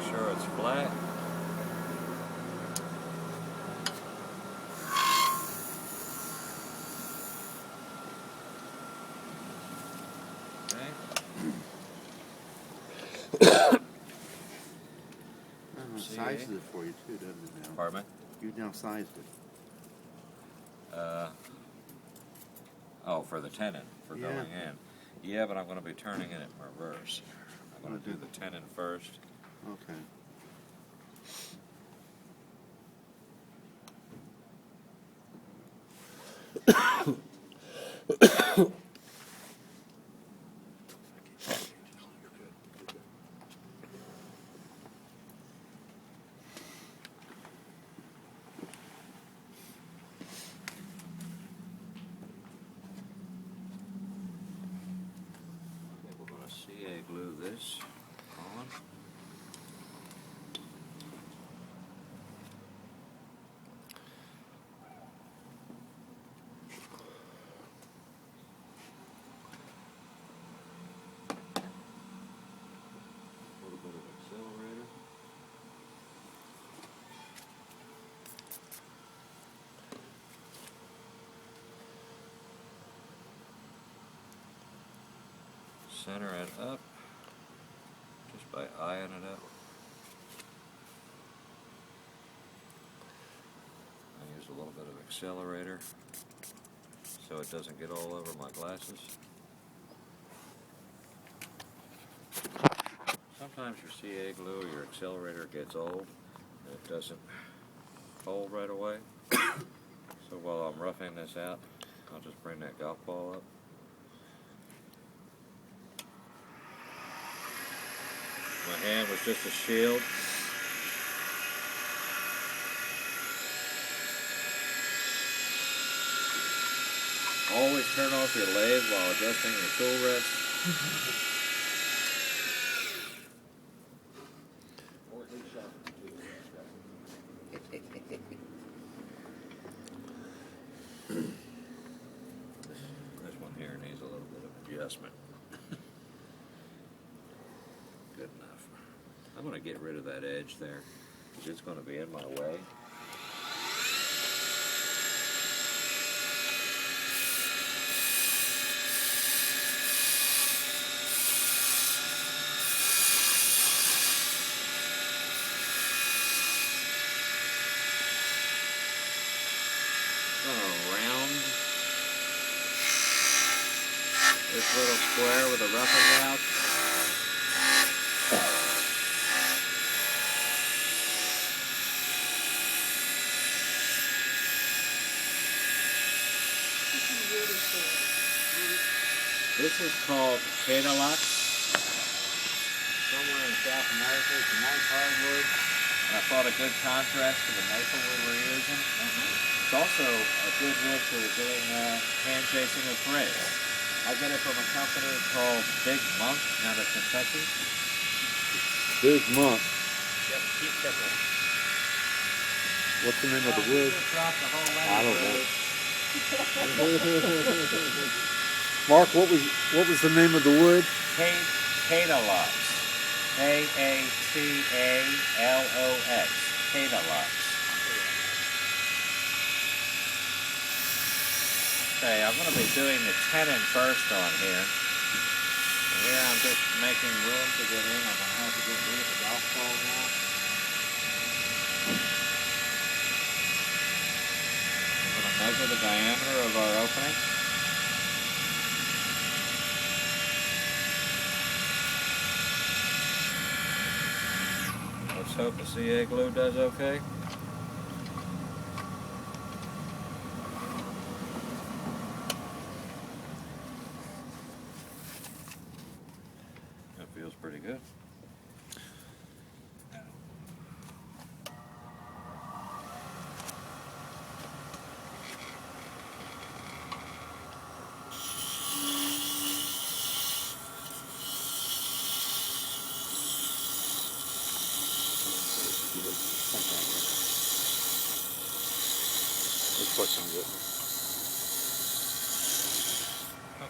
sure it's flat. Sizes it for you too, doesn't it now? Pardon me? You now sized it. Oh, for the tenon, for Yeah. going in. Yeah, but I'm going to be turning it in reverse. I'm going to do the tenon first. Okay. We're going to CA glue this on. A little bit of accelerator. Center it up just by eyeing it up. I use a little bit of accelerator so it doesn't get all over my glasses. Sometimes your CA glue or your accelerator gets old and it doesn't hold right away. So while I'm roughing this out, I'll just bring that golf ball up. My hand was just a shield. Always turn off your lathe while adjusting your tool rest. Or at least sharpen the tool rest. This one here needs a little bit of adjustment. Good enough. I'm going to get rid of that edge there because it's going to be in my way. I'm going to round this little square with a roughing out. This is called Cadalux. Somewhere in South America. It's a nice hardwood. And I thought a good contrast to the maple we were using. It's also a good wood for doing hand chasing of threads. I get it from a company called Big Monk out of Kentucky. Big Monk. Yep, keep pickle. What's the name of the wood? I don't know. Mark, what was the name of the wood? Cadalux. K-A-T-A-L-O-X. Cadalux. Okay, I'm going to be doing the tenon first on here. And here I'm just making room to get in. I'm going to have to get rid of the golf ball now. I'm going to measure the diameter of our opening. Let's hope the CA glue does okay. That feels pretty good.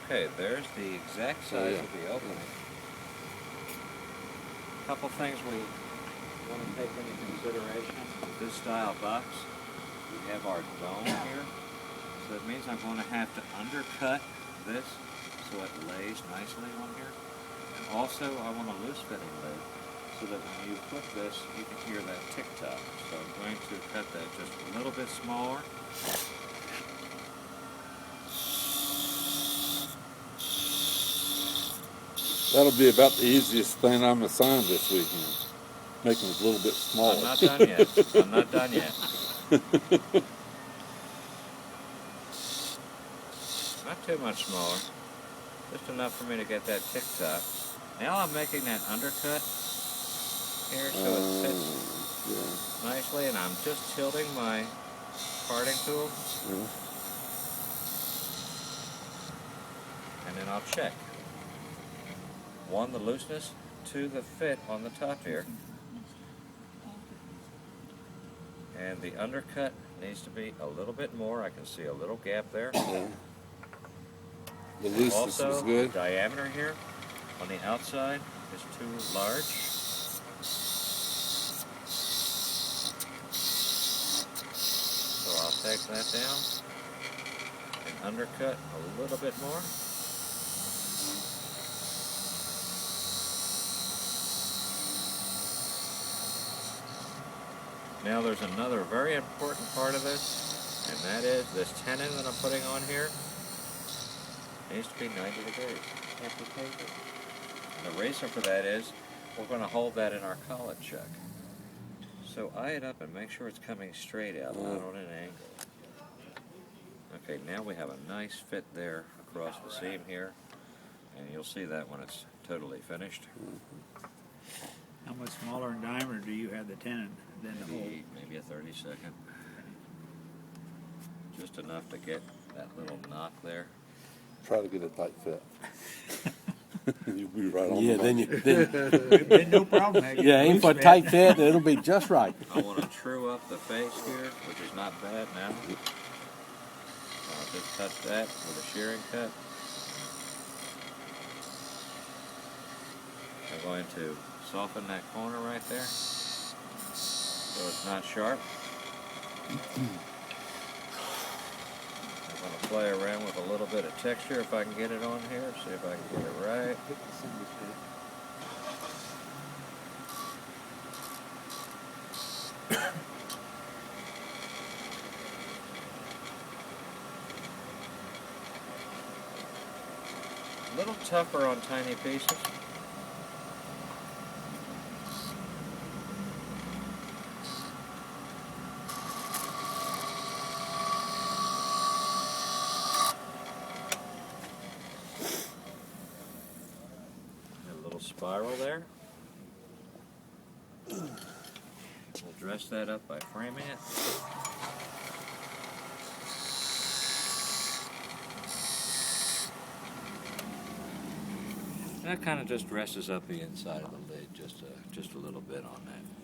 Okay, there's the exact size of the opening. A couple things we want to take into consideration with this style box, we have our dome here. So it means I'm going to have to undercut this so it lays nicely on here. And also I want a loose fitting lid so that when you put this, you can hear that tick tock. So I'm going to cut that just a little bit smaller. That'll be about the easiest thing I'm assigned this weekend. Making it a little bit smaller. I'm not done yet. I'm not done yet. Not too much smaller. Just enough for me to get that tick tock. Now I'm making that undercut here so it fits nicely, and I'm just tilting my parting tool. And then I'll check. 1, the looseness. 2, the fit on the top here. And the undercut needs to be a little bit more. I can see a little gap there. Yeah. The looseness Also, is good. the diameter here on the outside is too large. So I'll take that down and undercut a little bit more. Now there's another very important part of this, and that is this tenon that I'm putting on here needs to be 90 degrees. The reason for that is we're going to hold that in our collet chuck. So eye it up and make sure it's coming straight out, not on an angle. Okay, now we have a nice fit there across the seam here, and you'll see that when it's totally finished. How much smaller in diameter do you have the tenon than the hole? Maybe a 32nd. Just enough to get that little knock there. Try to get a tight fit. You'll be right on Yeah, the then money. Been no problem. yeah, aim for a tight fit, and it'll be just right. I want to true up the face here, which is not bad now. I'll just touch that with a shearing cut. I'm going to soften that corner right there so it's not sharp. I'm going to play around with a little bit of texture if I can get it on here, see if I can get it right. A little tougher on tiny pieces. Spiral there. We'll dress that up by framing it. That kind of just dresses up the inside of the lid just a little bit on that.